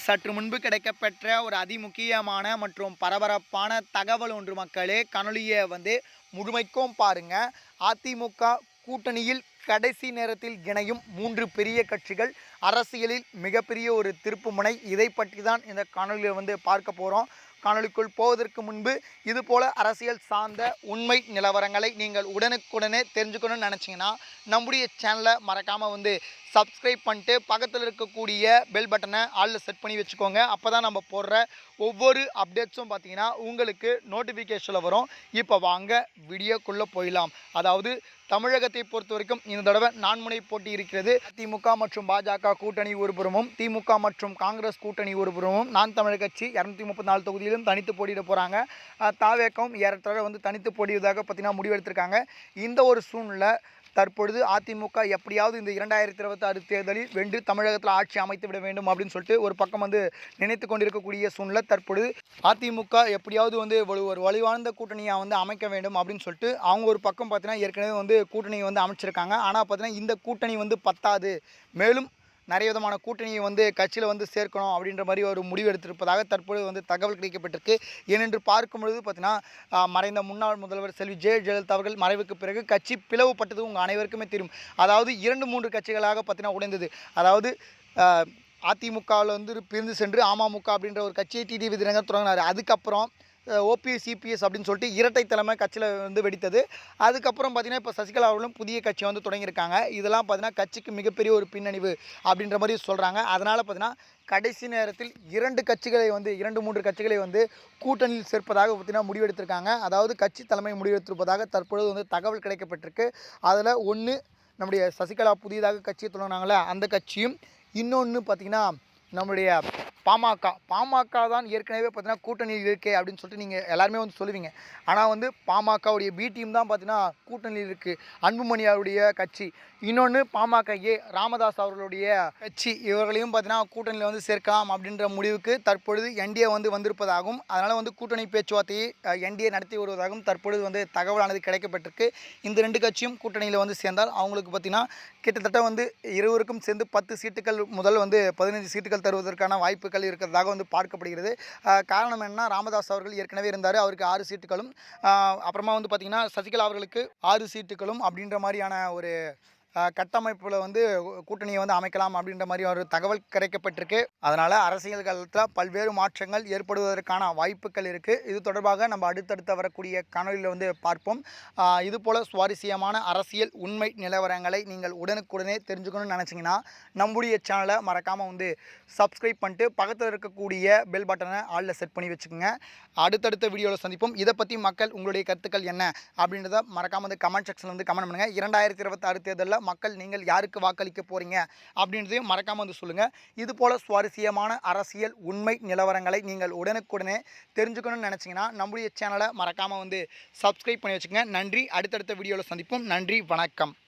சற்று முன்பு கிடைக்கப்பெற்ற ஒரு அதிமுக்கியமான மற்றும் பரபரப்பான தகவல் ஒன்று மக்களே. காணொலியை முழுமைக்கும் பாருங்க. அதிமுக கூட்டணியில் கடைசி நேரத்தில் இணையும் 3 பெரிய கட்சிகள், அரசியலில் மிகப்பெரிய ஒரு திருப்புமுனை. இதை பற்றி தான் இந்த காணொலியில் பார்க்க போகிறோம். காணொலிக்குள் போவதற்கு முன்பு இதுபோல் அரசியல் சார்ந்த உண்மை நிலவரங்களை நீங்கள் உடனுக்குடனே தெரிஞ்சுக்கணும்னு நினச்சிங்கன்னா நம்முடைய சேனலை மறக்காமல் சப்ஸ்கிரைப் பண்ணிட்டு பக்கத்தில் இருக்கக்கூடிய பெல் பட்டனை ஆளில் செட் பண்ணி வச்சுக்கோங்க. அப்போ தான் நம்ம போடுற ஒவ்வொரு அப்டேட்ஸும் பார்த்தீங்கன்னா உங்களுக்கு நோட்டிஃபிகேஷனில் வரும். இப்போ வாங்க வீடியோக்குள்ளே போயிடலாம். அதாவது தமிழகத்தை பொறுத்த வரைக்கும் இந்த தடவை 4 முனை போட்டி இருக்கிறது. அதிமுக மற்றும் பாஜக கூட்டணி ஒருபுறமும், திமுக மற்றும் காங்கிரஸ் கூட்டணி ஒருபுறமும், நான் தமிழர் கட்சி 234 தொகுதியிலும் தனித்து போட்டியிட போகிறாங்க. தாவேக்கம் ஏறத்தாழ தனித்து போட்டியதாக பார்த்தீங்கன்னா முடிவெடுத்திருக்காங்க. இந்த ஒரு சூழ்நிலை தற்பொழுது அதிமுக எப்படியாவது இந்த 2026 தேர்தலில் வென்று தமிழகத்தில் ஆட்சி அமைத்து விட வேண்டும் அப்படின்னு சொல்லிட்டு ஒரு பக்கம் நினைத்து கொண்டிருக்கக்கூடிய சூழ்நிலை. தற்பொழுது அதிமுக எப்படியாவது ஒரு வலுவான கூட்டணியாக அமைக்க வேண்டும் அப்படின்னு சொல்லிட்டு அவங்க ஒரு பக்கம் பார்த்தீங்கன்னா ஏற்கனவே கூட்டணி அமைச்சிருக்காங்க. ஆனால் பார்த்தீங்கன்னா இந்த கூட்டணி பத்தாது, மேலும் நிறைய விதமான கூட்டணியை கட்சியில் சேர்க்கணும் அப்படின்ற மாதிரி ஒரு முடிவு எடுத்திருப்பதாக தற்போது தகவல் கிடைக்கப்பட்டிருக்கு. ஏனென்று பார்க்கும்பொழுது பார்த்தீங்கன்னா மறைந்த முன்னாள் முதல்வர் செல்வி ஜெயலலிதா அவர்கள் மறைவுக்கு பிறகு கட்சி பிளவுபட்டது உங்கள் அனைவருக்குமே தெரியும். அதாவது 2-3 கட்சிகளாக பார்த்தீங்கன்னா உடைந்தது. அதாவது அதிமுகவில் பிரிந்து சென்று அமமுக அப்படின்ற ஒரு கட்சியை டிடிவி தினகரன் தொடங்கினார். அதுக்கப்புறம் ஓபிஎஸ் சிபிஎஸ் அப்படின்னு சொல்லிட்டு இரட்டை தலைமை கட்சியில் வெடித்தது. அதுக்கப்புறம் பார்த்திங்கன்னா இப்போ சசிகலா அவர்களும் புதிய கட்சி தொடங்கியிருக்காங்க. இதெல்லாம் பார்த்திங்கன்னா கட்சிக்கு மிகப்பெரிய ஒரு பின்னணிவு அப்படின்ற மாதிரி சொல்கிறாங்க. அதனால் பார்த்திங்கன்னா கடைசி நேரத்தில் 2 கட்சிகளை 2-3 கட்சிகளை கூட்டணியில் சேர்ப்பதாக பார்த்திங்கன்னா முடிவெடுத்திருக்காங்க. அதாவது கட்சி தலைமை முடிவெடுத்திருப்பதாக தற்பொழுது தகவல் கிடைக்கப்பட்டிருக்கு. அதில் ஒன்று நம்முடைய சசிகலா புதியதாக கட்சியை தொடங்கினாங்களே அந்த கட்சியும், இன்னொன்று பார்த்திங்கன்னா நம்முடைய பாமக தான் ஏற்கனவே பார்த்தீங்கன்னா கூட்டணியில் இருக்கே அப்படின்னு சொல்லிட்டு நீங்கள் எல்லாருமே சொல்லுவீங்க. ஆனால் பாமகவுடைய பி டீம் தான் பார்த்தீங்கன்னா கூட்டணியில் இருக்குது. அன்புமணியாருடைய கட்சி, இன்னொன்று பாமக ராமதாஸ் அவர்களுடைய கட்சி, இவர்களையும் பார்த்தீங்கன்னா கூட்டணியில் சேர்க்கலாம் அப்படின்ற முடிவுக்கு தற்பொழுது என்டிஏ வந்திருப்பதாகவும், அதனால் கூட்டணி பேச்சுவார்த்தையை என்டிஏ நடத்தி வருவதாகவும் தற்பொழுது தகவலானது கிடைக்கப்பட்டிருக்கு. இந்த 2 கட்சியும் கூட்டணியில் சேர்ந்தால் அவங்களுக்கு பார்த்தீங்கன்னா கிட்டத்தட்ட இருவருக்கும் சேர்ந்து 10 சீட்டுகள் முதல் 15 சீட்டுகள் தருவதற்கான வாய்ப்புகள் இருக்கிறதாக பார்க்கப்படுகிறது. காரணம் என்ன, ராமதாஸ் அவர்கள் ஏற்கனவே இருந்தார், அவருக்கு 6 சீட்டுகளும், அப்புறமா பார்த்தீங்கன்னா சசிகலா அவர்களுக்கு 6 சீட்டுகளும் அப்படின்ற மாதிரியான ஒரு கட்டமைப்பில் கூட்டணியை அமைக்கலாம் அப்படின்ற மாதிரி ஒரு தகவல் கிடைக்கப்பட்டிருக்கு. அதனால் அரசியல் களத்தில் பல்வேறு மாற்றங்கள் ஏற்படுவதற்கான வாய்ப்புகள் இருக்குது. இது தொடர்பாக நம்ம அடுத்தடுத்து வரக்கூடிய காணொலியில் பார்ப்போம். இதுபோல் சுவாரஸ்யமான அரசியல் உண்மை நிலவரங்களை நீங்கள் உடனுக்குடனே தெரிஞ்சுக்கணும்னு நினச்சிங்கன்னா நம்முடைய சேனலை மறக்காமல் சப்ஸ்கிரைப் பண்ணிட்டு பக்கத்தில் இருக்கக்கூடிய பெல் பட்டனை ஆளில் செட் பண்ணி வச்சுக்கோங்க. அடுத்தடுத்த வீடியோவில் சந்திப்போம். இதை பற்றி மக்கள் உங்களுடைய கருத்துக்கள் என்ன அப்படின்றத மறக்காமல் கமெண்ட் செக்ஷனில் கமெண்ட் பண்ணுங்கள். 2026 தேர்தலில் மக்கள் நீங்கள் யாருக்கு வாக்களிக்க போகிறீங்க அப்படின்றதையும் மறக்காமல் சொல்லுங்கள். இதுபோல் சுவாரஸ்யமான அரசியல் உண்மை நிலவரங்களை நீங்கள் உடனுக்குடனே தெரிஞ்சுக்கணும்னு நினச்சிங்கன்னா நம்முடைய சேனலை மறக்காமல் சப்ஸ்கிரைப் பண்ணி வச்சுக்கோங்க. நன்றி. அடுத்தடுத்த வீடியோவில் சந்திப்போம். நன்றி, வணக்கம்.